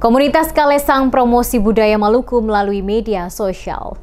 Komunitas Kalesang promosi budaya Maluku melalui media sosial.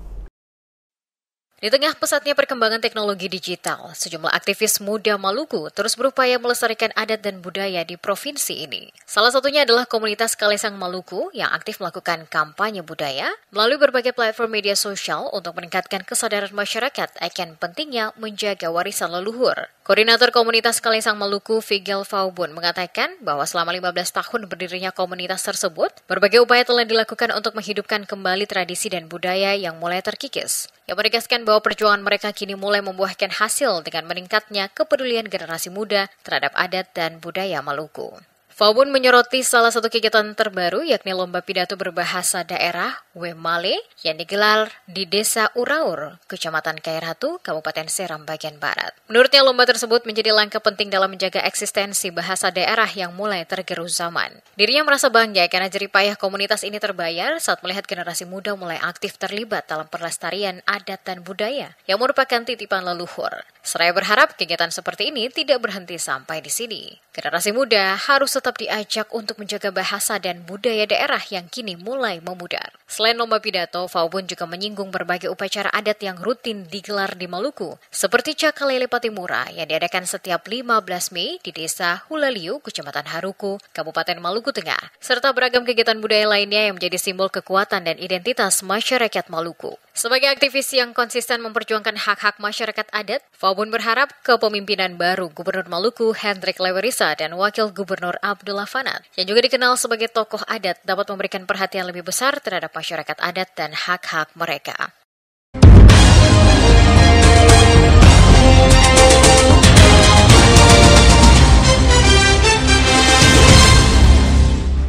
Di tengah pesatnya perkembangan teknologi digital, sejumlah aktivis muda Maluku terus berupaya melestarikan adat dan budaya di provinsi ini. Salah satunya adalah komunitas Kalesang Maluku yang aktif melakukan kampanye budaya melalui berbagai platform media sosial untuk meningkatkan kesadaran masyarakat akan pentingnya menjaga warisan leluhur. Koordinator komunitas Kalesang Maluku, Figel Faubun, mengatakan bahwa selama 15 tahun berdirinya komunitas tersebut, berbagai upaya telah dilakukan untuk menghidupkan kembali tradisi dan budaya yang mulai terkikis. Yang menegaskan bahwa perjuangan mereka kini mulai membuahkan hasil dengan meningkatnya kepedulian generasi muda terhadap adat dan budaya Maluku. Faubun menyoroti salah satu kegiatan terbaru yakni lomba pidato berbahasa daerah Wemale yang digelar di Desa Uraur, Kecamatan Kairatu, Kabupaten Seram bagian Barat. Menurutnya lomba tersebut menjadi langkah penting dalam menjaga eksistensi bahasa daerah yang mulai tergerus zaman. Dirinya merasa bangga karena jeripayah komunitas ini terbayar saat melihat generasi muda mulai aktif terlibat dalam pelestarian adat dan budaya yang merupakan titipan leluhur. Seraya berharap kegiatan seperti ini tidak berhenti sampai di sini. Generasi muda harus tetap diajak untuk menjaga bahasa dan budaya daerah yang kini mulai memudar. Selain lomba pidato, Faubun juga menyinggung berbagai upacara adat yang rutin digelar di Maluku, seperti Cakalele Patimura yang diadakan setiap 15 Mei di Desa Hulaliu, Kecamatan Haruku, Kabupaten Maluku Tengah, serta beragam kegiatan budaya lainnya yang menjadi simbol kekuatan dan identitas masyarakat Maluku. Sebagai aktivis yang konsisten memperjuangkan hak-hak masyarakat adat, Faubun berharap kepemimpinan baru Gubernur Maluku Hendrik Lewerisa dan Wakil Gubernur Abdullah Fanat, yang juga dikenal sebagai tokoh adat, dapat memberikan perhatian lebih besar terhadap masyarakat adat dan hak-hak mereka.